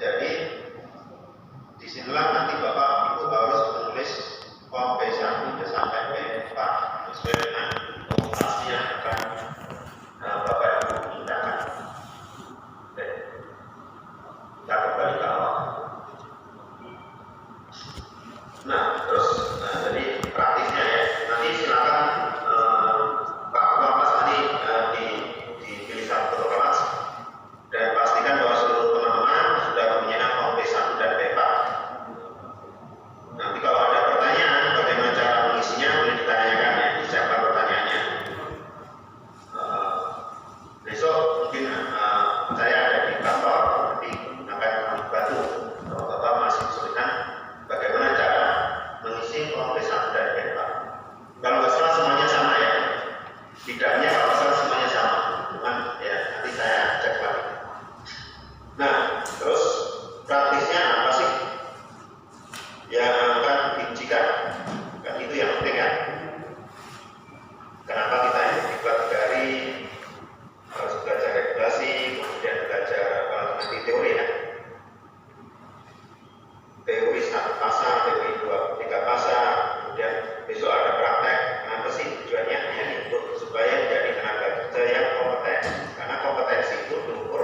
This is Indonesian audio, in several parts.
Jadi disinilah nanti Bapak Ibu harus menulis form B1 sampai B4 sesuai dengan dokumentasi yang akan Bapak Ibu mintakan. Oke. Kita kembali ke awal. Nah, terus jadi praktisnya ya. Nanti silakan Pak Ketua Kelas tadi dipilih satu ketua kelas dan pastikan bahwa seluruh teman-teman sudah punya form B1 dan B4. Nanti kalau ada pertanyaan bagaimana cara mengisinya boleh ditanyakan ya, disiapkan pertanyaannya. Besok mungkin saya ada di kantor nanti akan kami bantu kalau Bapak masih kesulitan bagaimana cara mengisi form B1 dan B4. Kalau nggak salah semuanya sama ya, tidaknya kalau salah semuanya sama, cuman ya nanti saya cek lagi. Nah, terus praktisnya apa sih yang akan diujikan? Kan itu yang penting ya. Kenapa kita dibuat dari harus belajar regulasi, kemudian belajar nanti teori ya. Teori 1 pasal, teori 2, 3 pasal, kemudian besok ada praktek. Kenapa sih tujuannya? Ya untuk supaya menjadi tenaga kerja yang kompeten. Karena kompetensi itu diukur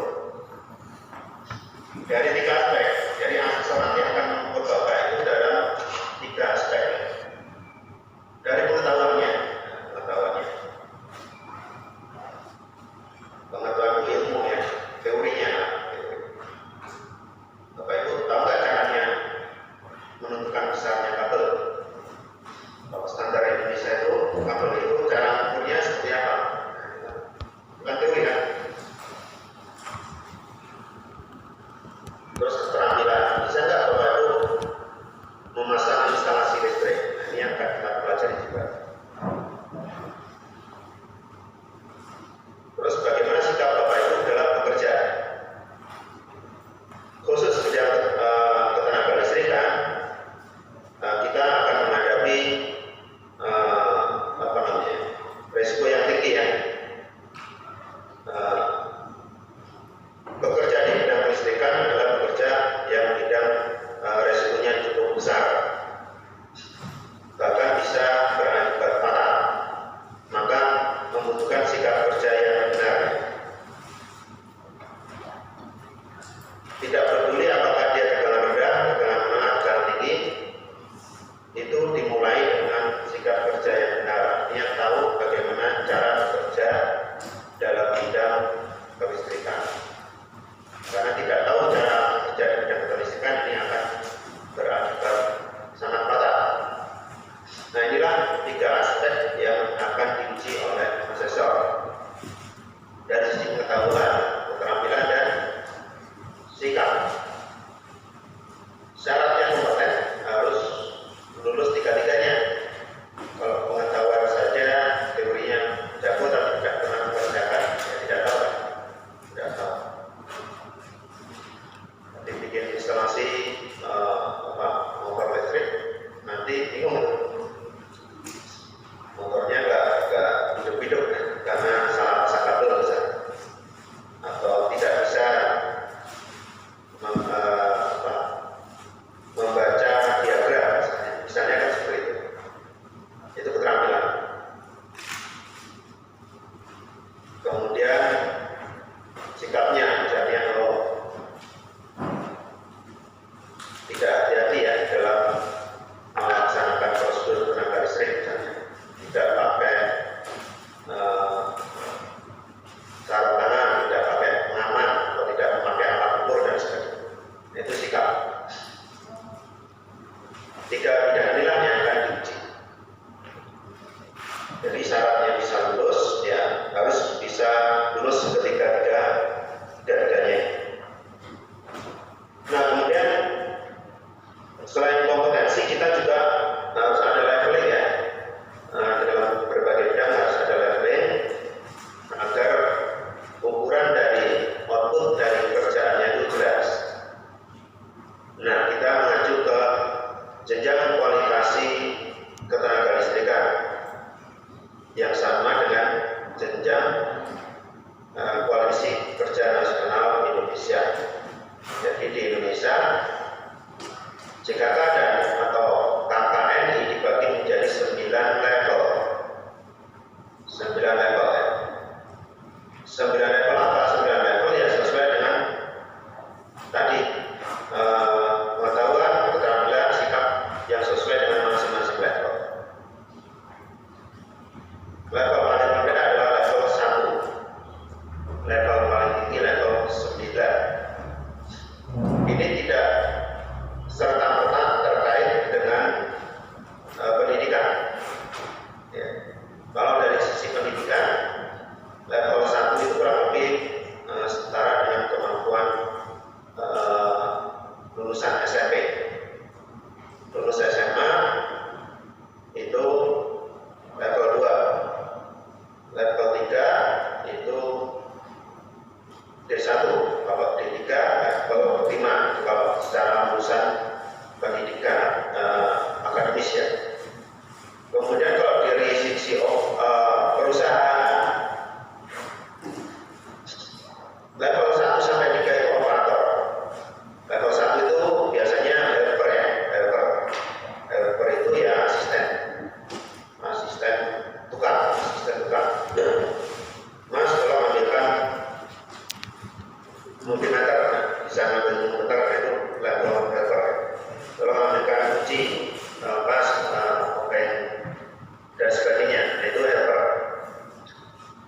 dari 3 aspek. Jadi asesor nanti akan mengukur Bapak itu dalam 3 aspek. Dari pengetahuannya, pengetahuan ilmu ya, teorinya. Bapak Ibu tahu nggak caranya menentukan besarnya kabel? Kalau standar Indonesia itu kabel itu cara mengukurnya seperti apa? Bukan teori kan? Terus keterampilan, bisa nggak Bapak Ibu memasang instalasi listrik? Nah, ini yang akan kita pelajari juga. Terus bagaimana sikap Bapak Ibu dalam bekerja? Khusus bidang ketenaga listrikan, kita akan menghadapi resiko yang tinggi ya. Bekerja di bidang listrikan adalah bekerja yang bidang resikonya cukup besar, bahkan bisa berakibat fatal. Maka membutuhkan sikap kerja yang benar. Tidak peduli apakah dia tegangan rendah, tegangan menengah, tegangan tinggi, itu dimulai dengan sikap kerja yang benar. Artinya tahu bagaimana cara bekerja dalam bidang kelistrikan. Karena tidak tahu cara bekerja di bidang kelistrikan, ini akan berakibat sangat fatal. Nah, inilah 3 aspek yang akan diuji oleh asesor dari sisi pengetahuan, keterampilan, dan sikap. JKK dan atau KKNI dibagi menjadi 9 level. 9 level ya. 9 level apa? 9 level ya sesuai dengan tadi pengetahuan, keterampilan, sikap yang sesuai dengan masing-masing level. Level paling rendah adalah level 1. Level paling tinggi level 9. Ini tidak serta-merta terkait dengan pendidikan. Ya. Kalau dari sisi pendidikan, level 1 itu kurang lebih setara dengan kemampuan lulusan SMP. Lulus SMA itu level 2. Level 3 itu D1. Kalau D3 level 5 kalau secara lulusan pendidikan akademis ya. Kemudian kalau dari sisi perusahaan, level 1 sampai 3 itu operator. Level 1 itu biasanya helper ya. Helper itu ya asisten tukang. Mas kalau ambilkan multimeter bisa ngambil multimeter itu level helper. Kalau ambilkan kunci pas open dan sebagainya, itu helper.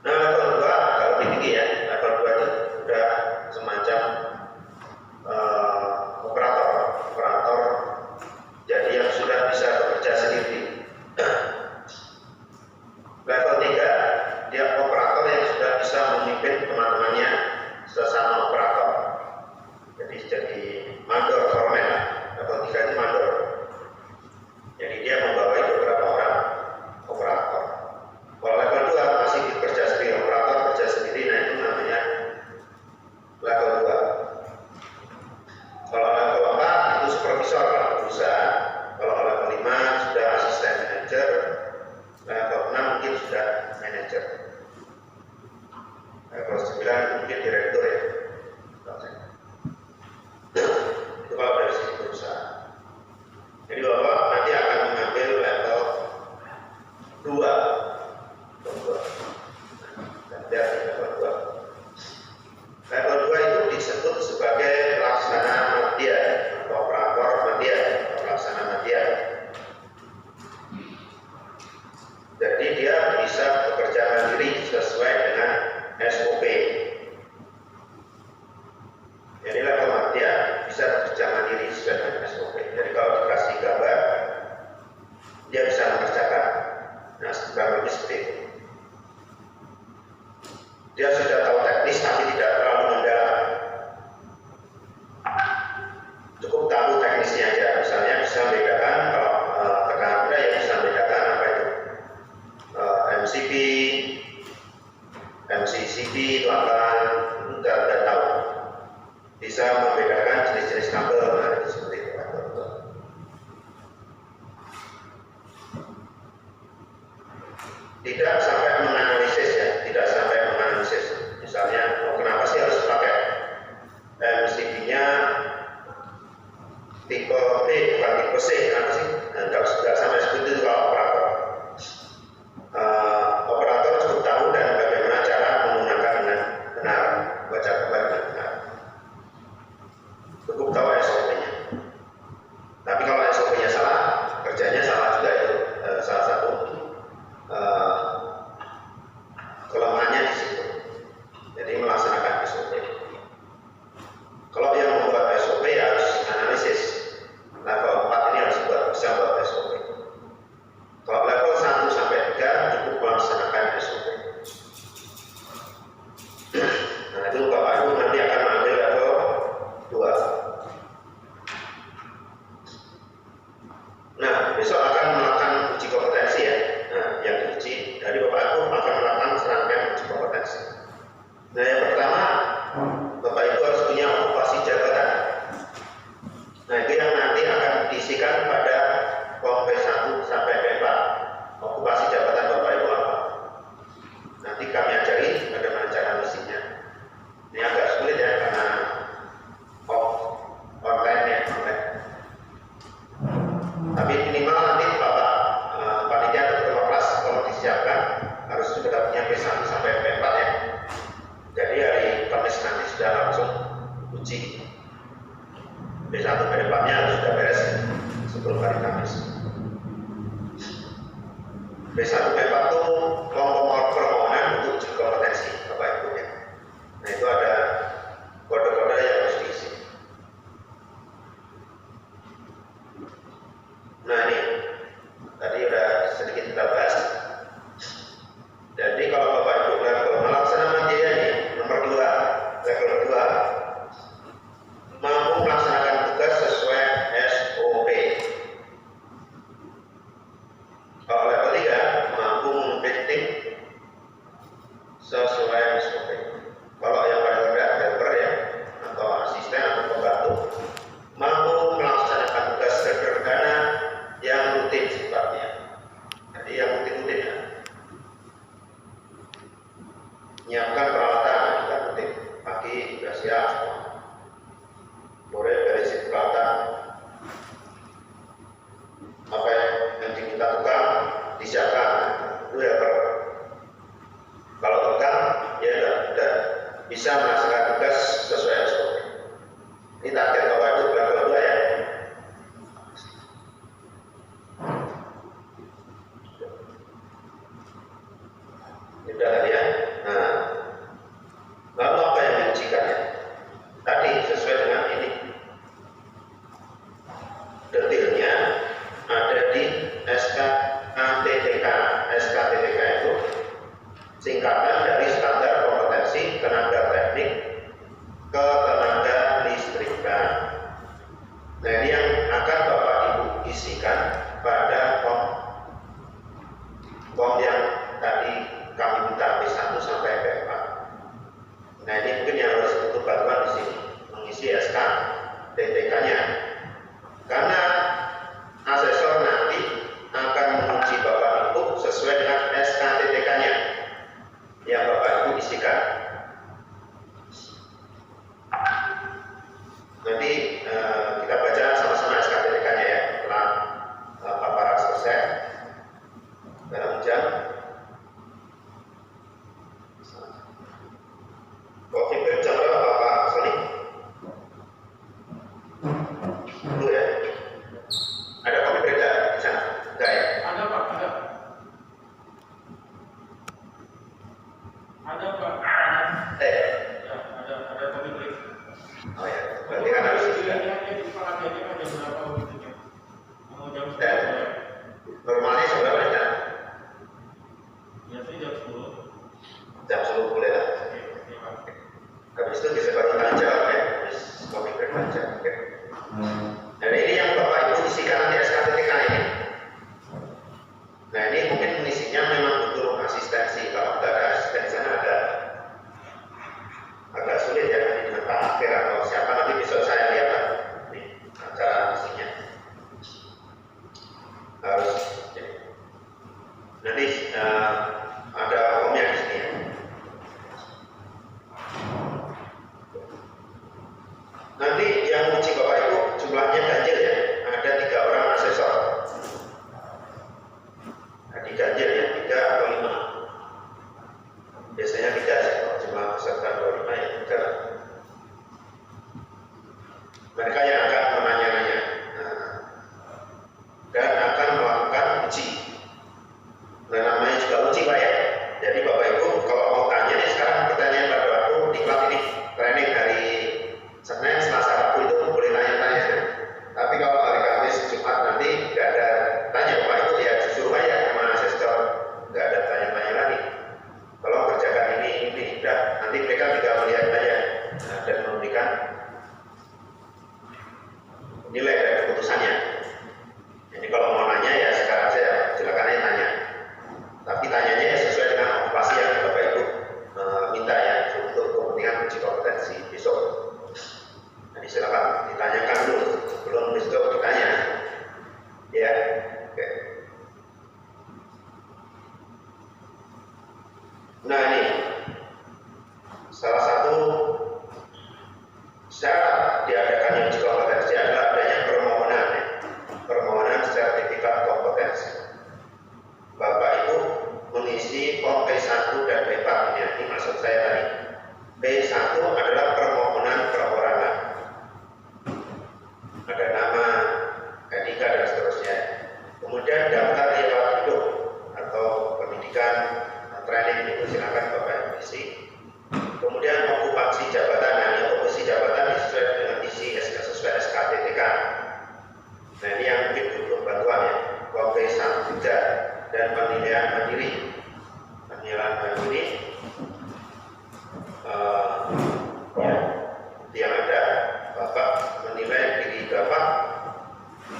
Nah level 2 kalau lebih tinggi ya, level 2 itu sudah semacam operator, jadi yang sudah bisa bekerja sendiri. Level 3 dia operator yang sudah bisa memimpin teman-temannya sesama operator, jadi mandor foreman. Level 3 itu mandor, jadi dia membawai beberapa orang operator. Kalau level 2 masih bekerja sendiri, operator kerja sendiri, nah itu namanya level 2. Kalau level 4 itu supervisor perusahaan. Kalau level 5 sudah asisten manajer, level 6 mungkin sudah manajer. Level 9 itu mungkin direktur ya. Itu kalau dari sisi perusahaan. Jadi Bapak nanti akan mengambil level 2. Level 2. Level 2 itu disebut sebagai pelaksana madya atau operator madya atau pelaksana madya. Jadi dia bisa bekerja mandiri sesuai dengan SOP. Jadi level madya bisa bekerja mandiri sesuai dengan SOP. Jadi kalau dikasih gambar, dia bisa mengerjakan. Nah, kurang lebih seperti itu. Dia sudah tahu teknis tapi tidak terlalu mendalam. Cukup tahu teknisnya aja. Misalnya bisa membedakan kalau tekanan rendah ya bisa membedakan apa itu MCB, MCCB itu apa, sudah tahu. Bisa membedakan jenis-jenis kabel, nah itu seperti itu. Tidak sampai menganalisis ya, tidak sampai menganalisis. Misalnya, kenapa sih harus pakai MCB-nya tipe B bukan tipe C? Kenapa sih? Tidak sampai seperti itu kalau operator. Operator cukup tahu dan bagaimana cara menggunakan dengan benar, baca gambar dengan benar. Cukup tahu SOP-nya. Tapi kalau SOP-nya salah, kerjanya salah juga itu. Salah satu kelemahannya di situ. Jadi melaksanakan SOP. Kalau yang membuat SOP ya harus analisis. Level 4 ini harus buat B1 B4-nya harus sudah beres sebelum hari Kamis. B1 B4 itu kelompok permohonan untuk uji kompetensi Bapak Ibu ya. Nah itu ada kode-kode yang harus diisi. Nah ini tadi udah sedikit kita bahas. Jadi kalau Bapak Ibu level melaksanakan dia ini nomor 2, level 2 mampu melaksanakan tugas sesuai SOP. Kalau level 3 mampu memimpin tim sesuai SOP. Kalau yang paling rendah helper ya atau asisten atau pembantu mampu melaksanakan tugas sederhana yang rutin sifatnya. Jadi yang rutin-rutin ya. Menyiapkan peralatan juga rutin. Pagi sudah siap semua. Boleh beresin peralatan. Apa yang diminta tukang disiapkan. Itu helper. Kalau tukang ya sudah bisa melaksanakan tugas sesuai SOP. Ini target Bapak Ibu level 2 ya. Sudah tadi ya. Nah, lalu apa yang diujikan ya? Tadi sesuai dengan ini. Detailnya ada di SKTTK. SKTTK itu singkatan dari standar kompetensi tenaga teknik ketenaga listrikan. Nah ini yang akan Bapak Ibu isikan pada form yang tadi kami minta B1 sampai B4. Nah ini mungkin yang harus butuh bantuan di sini mengisi SKTTK-nya. Karena asesor nanti akan menguji Bapak Ibu sesuai dengan SKTTK-nya yang Bapak Ibu isikan. Nanti kita baca sama-sama SKTTK-nya ya setelah paparan selesai dalam jam. Oke, jam berapa Pak Sony? Dulu ya. Ada kopi berita di sana? Enggak ya? Ada Pak, ada. Ada Pak. Ya, ada kopi break. Oh ya, berarti kan harus juga. Dan normalnya seberapa jam? Biasanya jam 10. Jam 10 boleh lah. Habis itu bisa baru aja ya, habis kopi break aja. Oke. Dan ini yang Bapak Ibu isikan nanti SKTTK ini. Nah ini mungkin mengisinya memang butuh asistensi. Kalau tidak ada asisten di sana agak sulit ya nanti dengan Pak Akhir atau siapa nanti besok saya lihat lah. Ini cara isinya harus ya. Nanti ada formnya di sini ya. Nanti yang uji Bapak Ibu jumlahnya ganjil ya, ada 3 orang asesor. Nah, diganjil ya, 3 atau 5. Biasanya 3 sih, kalau jumlah peserta 25 ya 3. Mereka yang akan menanya-nanya dan akan melakukan uji. Nah, namanya juga uji Pak ya. Jadi Bapak Ibu kalau mau tanya nih sekarang pertanyaan pada waktu diklat ini training hari Senin, Selasa, Rabu itu boleh tanya-tanya. Tapi kalau hari Kamis, Jumat nanti nggak ada tanya Bapak Ibu ya disuruh aja sama asesor, nggak ada tanya-tanya lagi. Kalau kerjakan ini, udah nanti mereka tinggal melihat aja dan memberikan nilai dari keputusannya. Jadi kalau mau nanya ya sekarang saja silakan aja tanya. Tapi tanyanya ya sesuai dengan okupasi yang Bapak Ibu minta ya untuk kepentingan uji kompetensi besok. Jadi silakan ditanyakan dulu sebelum besok ditanya. Ya, oke. Nah ini salah satu syarat diadakannya uji kompetensi adalah adanya permohonan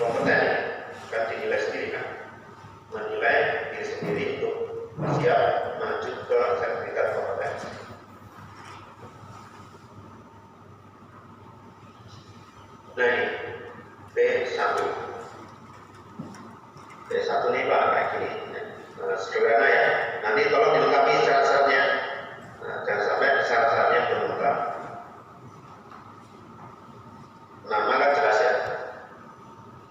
kompeten kan dinilai sendiri kan, menilai diri sendiri untuk siap maju ke sertifikat kompetensi. Nah ini B1 ini Pak kayak gini, sederhana ya. Nanti tolong dilengkapi syarat-syaratnya. Nah, jangan sampai syarat-syaratnya belum lengkap. Nama kan jelas ya.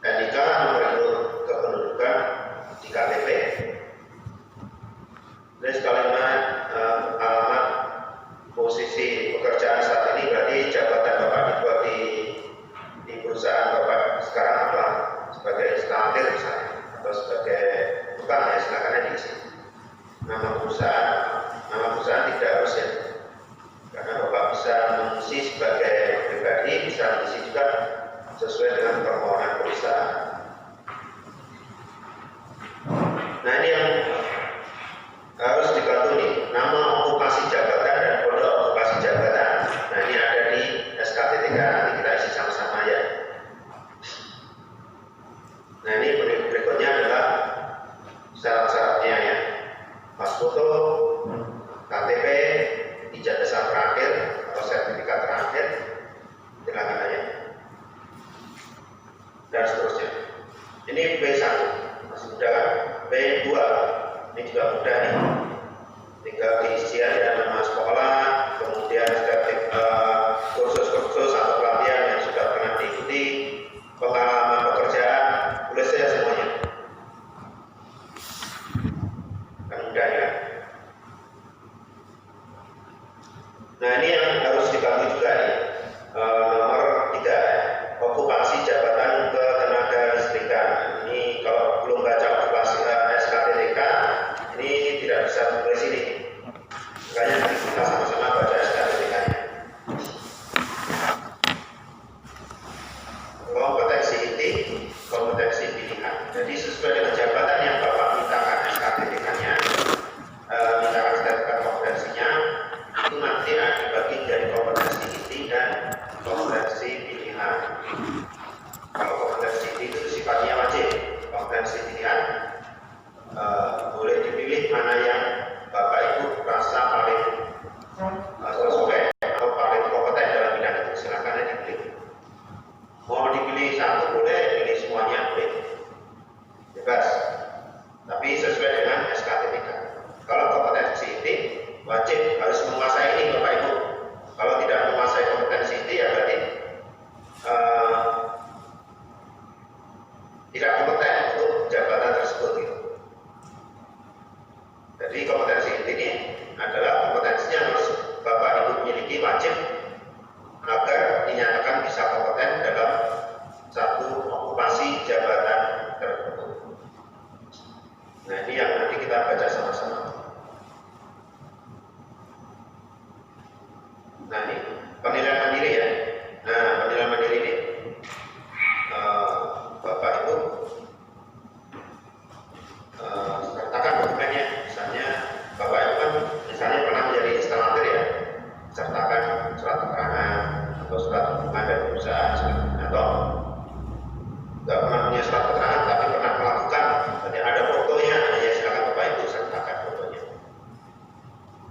NIK, nomor induk kependudukan di KTP. Terus kalimat alamat posisi pekerjaan saat ini, berarti jabatan Bapak dibuat di perusahaan Bapak sekarang apa? Sebagai instalatir misalnya, atau sebagai tukang ya, silakan diisi. Nama perusahaan tidak harus ya, karena Bapak bisa mengisi sebagai pribadi, bisa mengisi juga sesuai dengan permohonan perusahaan. Nah ini yang harus dibantu nih, nama okupasi jabatan dan kode okupasi jabatan. Nah ini ada di SKTTK, nanti kita isi sama-sama ya. Nah ini berikutnya adalah syarat-syaratnya ya. Pas foto, KTP, ijazah terakhir atau sertifikat terakhir, silakan aja. Dan seterusnya. Ini B1, masih mudah kan? B2, ini juga mudah nih. Tinggal diisi aja nama sekolah, kemudian kursus-kursus atau pelatihan yang sudah pernah diikuti, pengalaman pekerjaan, tulis saja semuanya. Kan mudah ya. Nah ini yang harus dibantu juga nih. Nomor 3, okupasi jabatan ketenaga listrikan. Ini kalau belum baca okupasi SKTTK, ini tidak bisa tulis ini. Makanya nanti kita sama-sama baca SKTTK-nya. Kompetensi inti, kompetensi pilihan. Jadi sesuai dengan jabatan yang Bapak mintakan SKTTK-nya, mintakan sertifikat kompetensinya, itu nanti akan dibagi dari kompetensi inti dan kompetensi pilihan. Kalau kompetensi inti itu sifatnya wajib, kompetensi pilihan boleh dipilih mana yang Bapak Ibu rasa paling sesuai atau paling kompeten dalam bidang itu, silakan aja dipilih. Mau dipilih satu boleh, pilih semuanya boleh, bebas. Tapi sesuai dengan SKTTK. Kalau kompetensi inti wajib harus menguasai ini Bapak Ibu. Kalau tidak menguasai kompetensi inti ya berarti tidak kompeten untuk jabatan tersebut gitu. Jadi kompetensi inti ini adalah kompetensi yang harus Bapak Ibu miliki wajib agar dinyatakan bisa kompeten dalam satu okupasi jabatan tertentu. Nah ini yang nanti kita baca sama-sama. Nah ini penilaian mandiri ya. Nah penilaian mandiri ini Bapak Ibu sertakan dokumennya. Misalnya Bapak Ibu kan misalnya pernah menjadi instalatir ya, sertakan surat keterangan atau surat dukungan dari perusahaan, atau nggak pernah punya surat keterangan tapi pernah melakukan, berarti ada fotonya, ya silakan Bapak Ibu sertakan fotonya.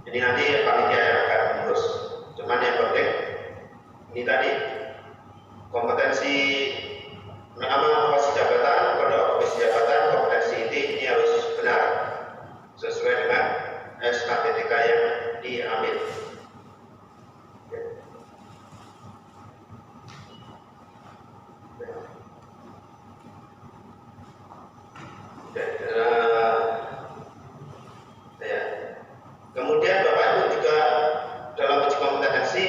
Jadi nanti panitia yang akan mengurus. Cuman yang penting ini tadi kompetensi nama okupasi jabatan, kode okupasi jabatan, kompetensi inti ini harus benar sesuai dengan SKTTK yang diambil. Kemudian Bapak Ibu juga dalam uji kompetensi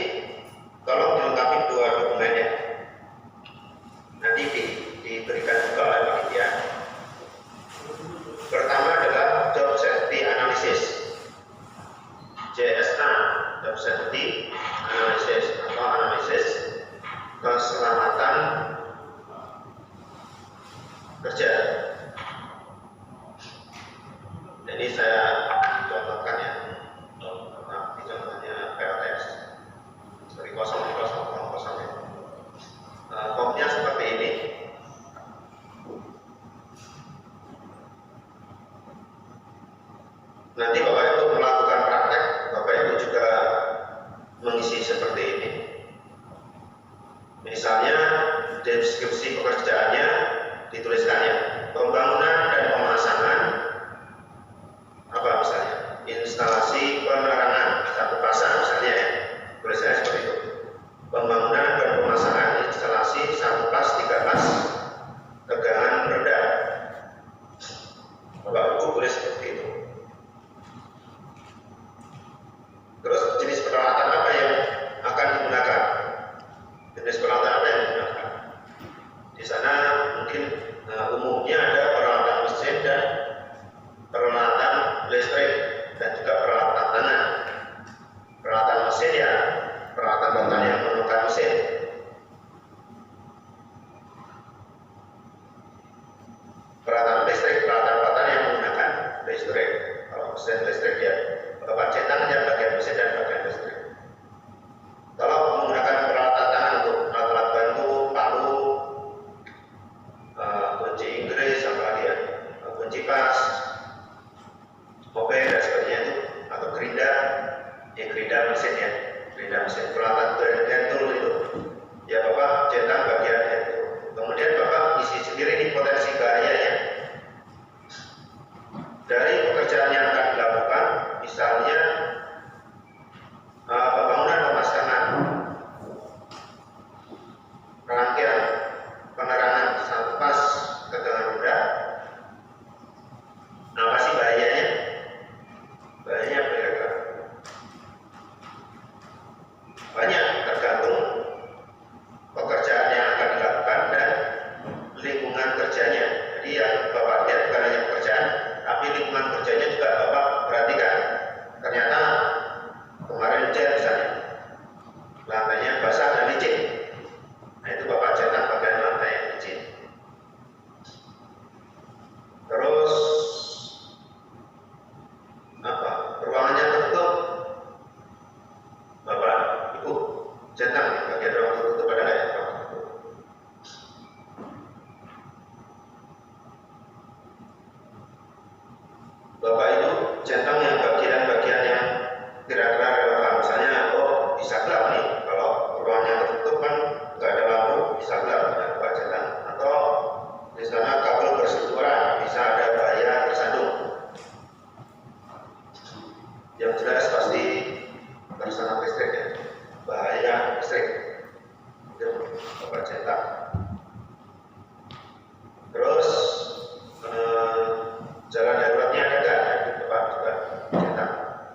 tolong dilengkapi 2 dokumen ya. Nanti diberikan juga oleh panitia. Pertama adalah job safety analysis, JSA, job safety analysis atau analisis keselamatan kerja. Jadi saya contohkan ya, nanti contohnya PLTS seperti 0 ya. Formnya seperti ini. deskripsi pekerjaannya dituliskannya pembangunan dan pemasangan apa misalnya instalasi penerangan satu pasang misalnya ya, tulisannya seperti itu. Pembangunan dan pemasangan instalasi satu pas 3 pas tegangan rendah. Bapak Ibu tulis seperti itu. Terus jenis peralatan apa yang akan digunakan? Jenis peralatan apa yang digunakan? Di sana mungkin umumnya ada peralatan mesin dan peralatan listrik dan juga peralatan tangan. Peralatan mesin ya peralatan tangan yang menggunakan mesin. Peralatan listrik, peralatan yang menggunakan listrik. Kalau mesin listrik ya bapak cetak aja bagian mesin dan bagian listrik. Kalau menggunakan peralatan tangan untuk alat-alat bantu, palu, kunci Inggris, apa lagi ya, kunci pas, obeng dan sebagainya itu, atau gerinda, ya gerinda mesin ya, gerinda mesin. Peralatan hand tool itu, ya bapak cetak bagian hand tool. Kemudian bapak isi sendiri nih potensi bahayanya dari pekerjaan yang akan dilakukan, misalnya pembangunan pemasangan rangkaian penerangan satu pas tegangan rendah. Apa sih bahayanya? Bahayanya apa? Banyak, tergantung pekerjaan yang akan dilakukan dan lingkungan kerjanya. Jadi yang bapak lihat bukan hanya pekerjaan, tapi lingkungan kerjanya juga bapak perhatikan. Ternyata kemarin hujan misalnya, lantainya basah dan licin. Nah itu bapak cetak bagian lantai yang licin. Terus apa? Ruangannya tertutup, bapak ibu cetak bagian ruang tertutup ada nggak ya? Bapak Ibu centang yang bagian-bagian yang kira-kira relevan, misalnya oh bisa gelap nih, kalau ruangnya tertutup kan nggak ada lampu bisa gelap, ya, Bapak centang. Atau di sana kabel bersentuhan bisa ada bahaya tersandung. Yang jelas pasti tersengat listrik ya, bahaya listrik. Itu Bapak centang. Terus jalan daruratnya ada nggak? Bapak juga cetak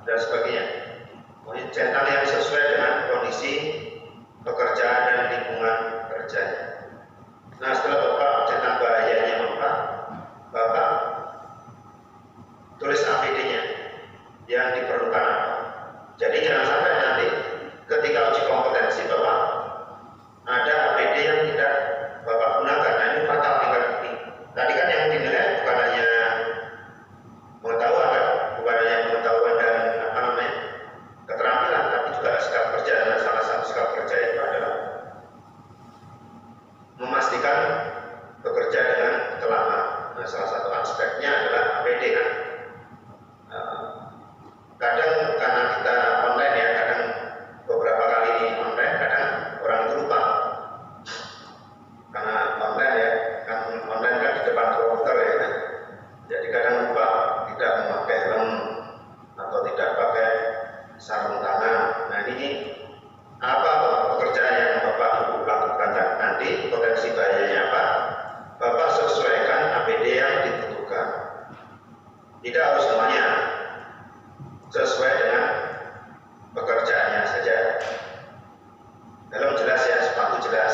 dan sebagainya. Kemudian cetak yang sesuai dengan kondisi pekerjaan dan lingkungan kerjanya. Nah setelah bapak cetak bahayanya bapak tulis APD-nya yang diperlukan apa. Jadi jangan sampai nanti ketika uji kompetensi bapak ada APD yang tidak bapak gunakan. Nah ini fatal tinggal ini. Tadi kan yang dinilai bukan hanya pengetahuan kan, bukan hanya pengetahuan dan apa namanya keterampilan, tapi juga sikap kerja. Dan salah satu sikap kerja itu adalah memastikan bekerja dengan keteladanan. Nah salah satu aspeknya adalah APD kan. Kadang karena kita online ya, kadang beberapa kali ini online, kadang orang itu lupa karena online ya, kan online kan di depan komputer ya kan? Jadi kadang lupa tidak memakai helm atau tidak pakai sarung tangan. Nah ini apa pekerjaan yang bapak ibu lakukan nanti, potensi bahayanya apa? Bapak sesuaikan APD yang ditentukan. Tidak harus semuanya, sesuai dengan pekerjaannya saja. Helm jelas ya, sepatu jelas.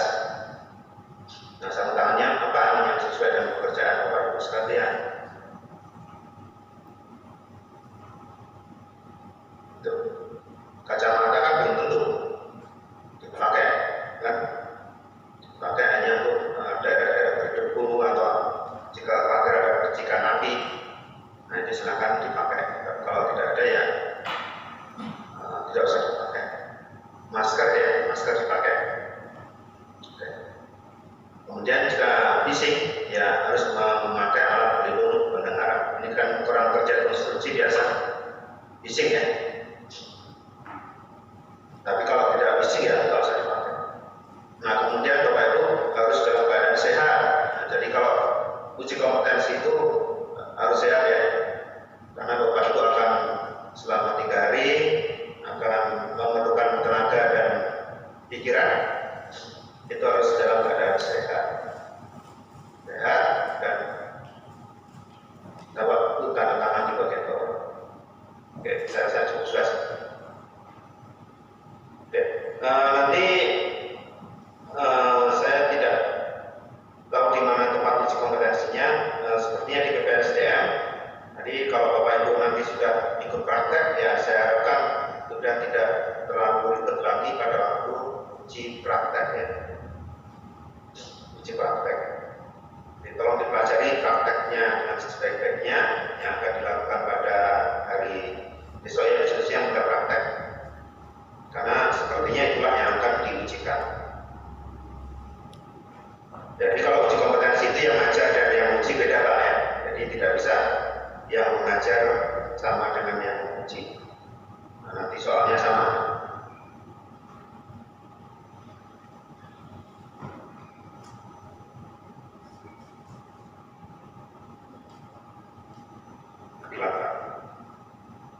Nah sarung tangannya apa yang sesuai dengan pekerjaan bapak ibu sekalian. Kacamata kan belum tentu dipakai kan, dipakai hanya untuk daerah-daerah berdebu atau jika pagar ada percikan api. Nah itu silakan dipakai. Kalau tidak ada ya tidak usah dipakai. Masker ya, masker dipakai. Oke. Kemudian jika bising ya harus memakai alat pelindung pendengaran. Ini kan kurang kerja konstruksi biasa bising ya. Tapi kalau tidak bising ya nggak usah dipakai. Nah kemudian Bapak Ibu harus dalam uji praktek. Jadi tolong dipelajari prakteknya dengan sebaik-baiknya yang akan dilakukan pada hari besok ya, khususnya yang sudah praktek. Karena sepertinya itulah yang akan diujikan. Jadi kalau uji kompetensi itu yang mengajar dan yang uji beda lah ya. Jadi tidak bisa yang mengajar sama dengan yang menguji. Nah, nanti soalnya sama.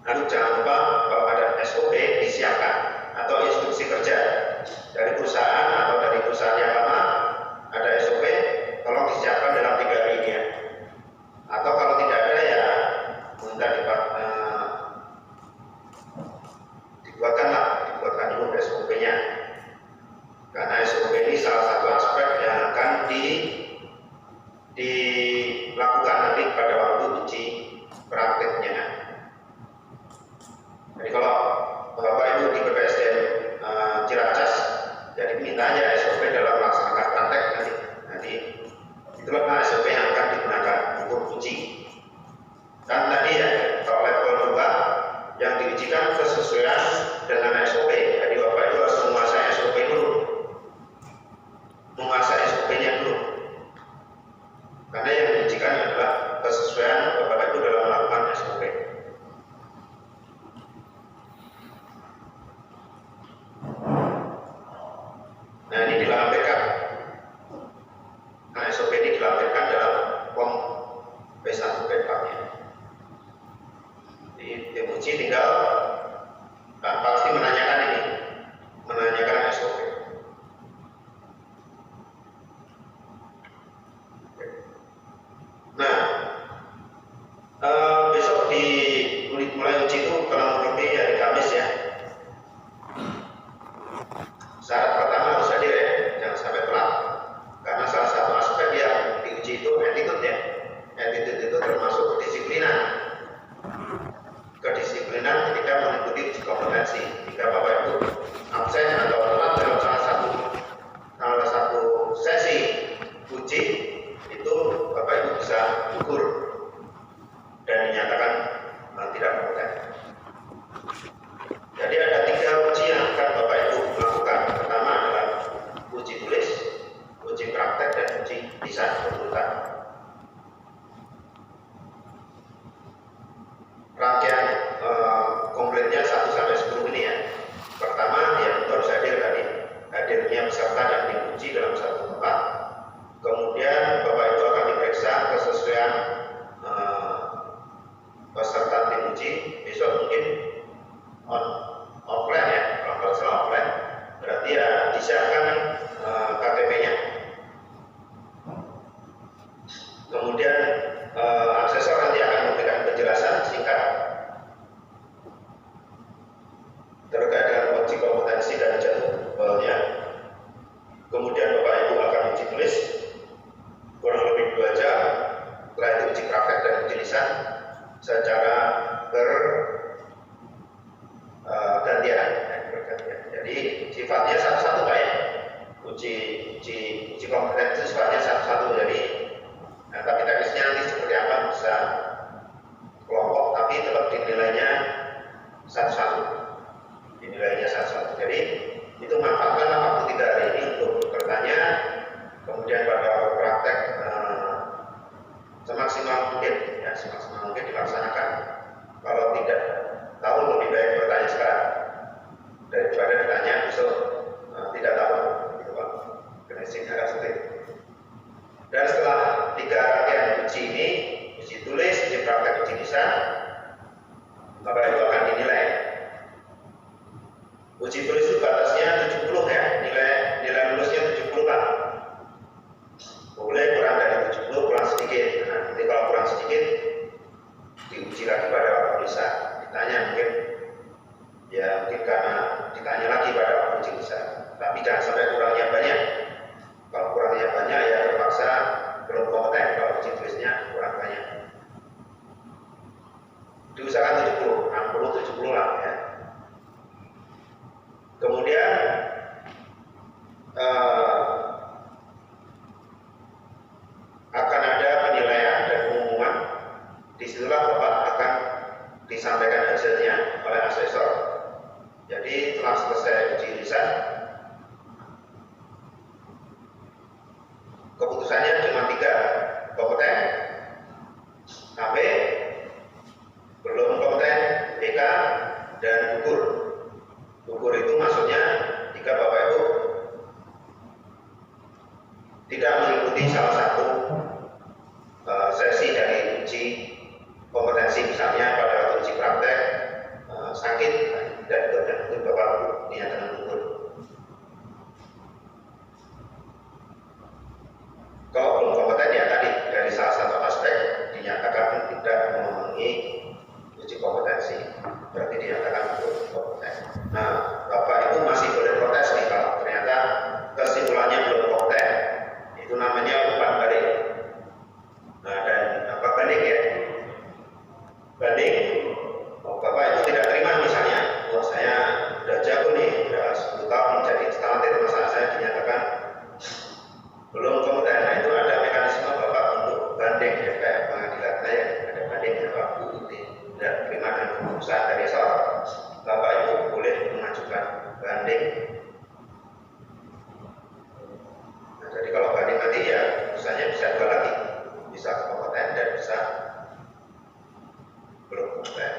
Lalu jangan lupa kalau ada SOP disiapkan atau instruksi kerja dari perusahaan atau dari perusahaan yang lama ada SOP, tolong disiapkan dalam 3 hari ini ya. Atau kalau tidak ada ya minta dibuatkan dulu SOP-nya. Karena SOP ini salah satu aspek yang akan dilakukan nanti pada waktu uji prakteknya. Jadi kalau Bapak Ibu di BPSDM Ciracas, jadi mintanya SOP dalam melaksanakan praktek nanti itulah SOP yang akan digunakan untuk uji. Dan tadi ya, kalau level 2 yang diujikan kesesuaian dengan SOP. Jadi Bapak Ibu harus menguasai SOP dulu, menguasai SOP-nya dulu. Karena yang diujikan adalah kesesuaian Bapak Ibu dalam melakukan SOP. Nah ini dilampirkan. Nah SOP ini dilampirkan dalam form B1 backup-nya. Di tim uji tinggal pasti menanyakan ini, menanyakan SOP. Nah besok mulai uji itu kurang lebih hari Kamis ya. Syarat pertama harus hadir ya, jangan sampai telat. Karena salah satu aspek yang diuji itu attitude ya. Attitude itu termasuk kedisiplinan. Kedisiplinan ketika mengikuti uji kompetensi. Jika Bapak Ibu absen atau telat dalam salah satu sesi uji, itu Bapak Ibu bisa gugur dan dinyatakan tidak kompeten. Jadi ada 3 uji yang akan Bapak Ibu lakukan. Pertama adalah uji tulis, uji praktek, dan uji lisan berurutan. Rangkaian komplitnya 1 sampai 10 ini ya. Pertama ya harus hadir tadi, hadirnya peserta dan diuji dalam satu tempat. Kemudian Bapak Ibu akan diperiksa kesesuaian peserta tim uji. Besok mungkin offline ya, kalau masalah offline berarti ya disiapkan KTP-nya. Kemudian asesor nanti akan memberikan penjelasan singkat terkait dengan uji kompetensi dan jadwalnya. Kemudian Bapak Ibu akan uji tulis kurang lebih 2 jam. Setelah itu uji praktek dan uji lisan secara gantian. Jadi sifatnya satu-satu Pak ya. Uji kompetensi sifatnya satu-satu. Jadi tapi teknisnya nanti seperti apa bisa kelompok, tapi tetap dinilainya satu-satu. Dinilainya satu-satu. Jadi itu manfaatkan waktu 3 hari ini untuk bertanya, kemudian pada praktek semaksimal mungkin ya, semaksimal mungkin dilaksanakan. Kalau tidak tahu lebih baik bertanya sekarang daripada ditanya besok tidak tahu gitu Pak. Finishing agak sulit. Dan setelah 3 rangkaian uji ini, uji tulis, uji praktek, uji lisan, Bapak Ibu akan dinilai. Uji tulis itu batasnya 70 ya, nilai lulusnya 70 Pak. Boleh kurang dari 70, kurang sedikit. Nah, nanti kalau kurang sedikit diuji lagi pada waktu lisan. Ditanya mungkin karena ditanya lagi pada waktu uji lisan. Tapi jangan sampai kurangnya banyak. Kalau kurangnya banyak ya terpaksa belum kompeten. Kalau uji tulisnya kurang banyak. Diusahakan 70, 60, 70 lah ya. Kemudian keputusannya cuma 3, kompeten, KP, belum kompeten, BK, dan gugur. Gugur itu maksudnya jika Bapak Ibu tidak mengikuti salah satu sesi dari uji kompetensi, misalnya pada waktu uji praktek sakit dan itu Bapak Ibu dinyatakan gugur. Kalau belum kompeten ya tadi dari salah satu aspek dinyatakan tidak memenuhi uji kompetensi, berarti dinyatakan belum kompeten. Nah, Bapak itu masih boleh protes nih kalau ternyata kesimpulannya belum kompeten. Itu namanya umpan balik. Nah, dan apa banding ya? Banding. Bapak itu tidak terima misalnya, wah saya udah jago nih, udah 10 tahun menjadi talented, masa saya dinyatakan belum kompeten. Nah, itu ada mekanisme Bapak untuk banding ya, kayak pengadilan saya ada bandingnya waktu itu tidak terima dengan keputusan dari soal, Bapak itu boleh mengajukan banding. Nah, jadi kalau banding nanti ya keputusannya bisa 2 lagi, bisa kompeten dan bisa belum kompeten.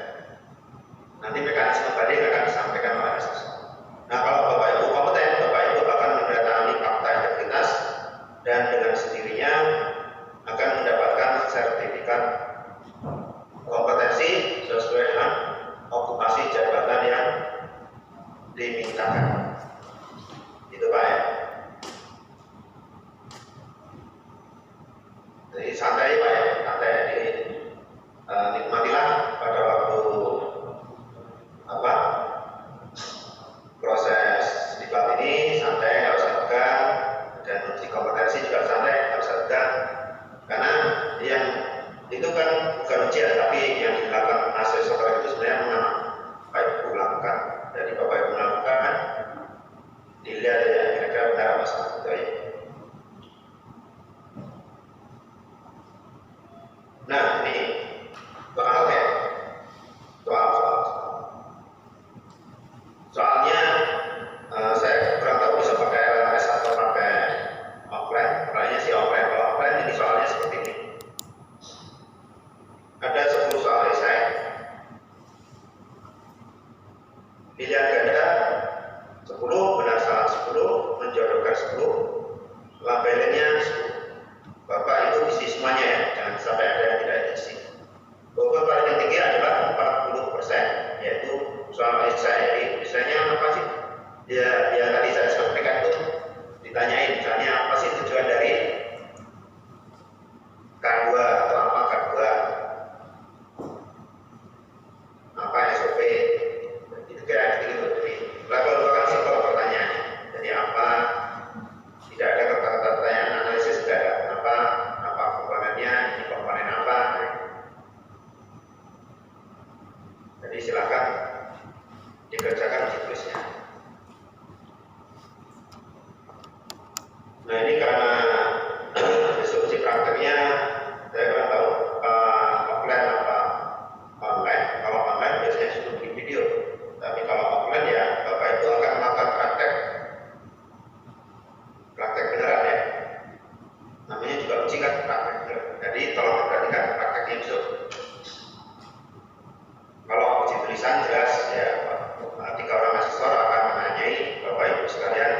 Nanti mekanisme banding akan disampaikan oleh asesor. Nah, kalau Bapak Ibu kompeten, Bapak Ibu akan mendatangani fakta integritas dan dengan sendirinya akan mendapatkan sertifikat kompetensi sesuai dengan okupasi jabatan yang dimintakan. Itu Pak ya. Jadi santai Pak ya, santai. Jadi nikmatilah pada waktu proses diklat ini, santai, nggak usah tegang, dan uji kompetensi juga santai, nggak usah tegang, karena yang itu kan bukan ujian, tapi yang dilakukan asesor itu sebenarnya memang Bapak Ibu lakukan. Jadi Bapak Ibu lakukan, dilihat ya kira-kira benar apa salah gitu ya. Nah, ini soal ya, soalnya saya kurang tahu bisa pakai LMS atau pakai offline. Kayaknya sih offline. Kalau offline ini soalnya seperti ini. Ada 10 soal esai. Pilihan ganda 10, benar salah 10, menjodohkan 10, labelinnya 10. Bapak itu isi semuanya ya, jangan sampai ada yang tidak diisi. Bobot paling tinggi adalah 40%, yaitu soal esai. Jadi esainya apa sih? Ya tadi saya sampaikan itu ditanyain, misalnya apa sih tujuan dari K2 atau apa K2? Apa SOP? Itu kayak gitu. Jadi level 2 kan simpel pertanyaannya. Jadi apa? Tidak ada kata-kata pertanyaan analisis, tidak ada. Apa komponennya? Ini komponen apa? Jadi silakan dikerjakan uji tulisnya. Nah, ini karena besok uji prakteknya saya kurang tahu offline apa online. Kalau online biasanya sudah di video, tapi kalau offline ya Bapak Ibu akan melakukan praktek beneran ya. Namanya juga uji kan praktek beneran. Jadi tolong perhatikan prakteknya besok. Kalau uji tulisan jelas ya 3 orang asesor akan menanyai Bapak Ibu sekalian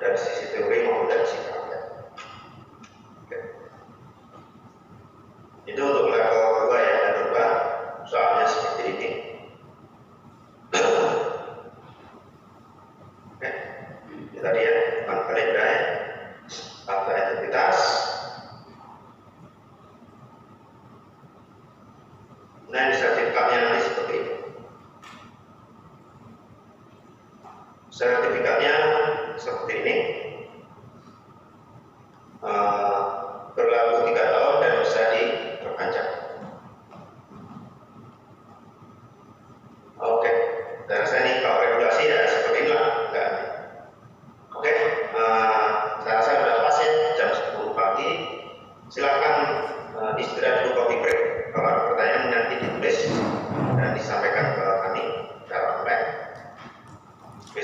dari sisi teori maupun dari sisi praktek. Oke. Itu untuk level 2 ya, level 2 soalnya seperti ini. Oke. Itu tadi ya, kali udah ya. Fakta integritas. Nah, ini sertifikatnya nanti seperti ini. Sertifikatnya seperti ini.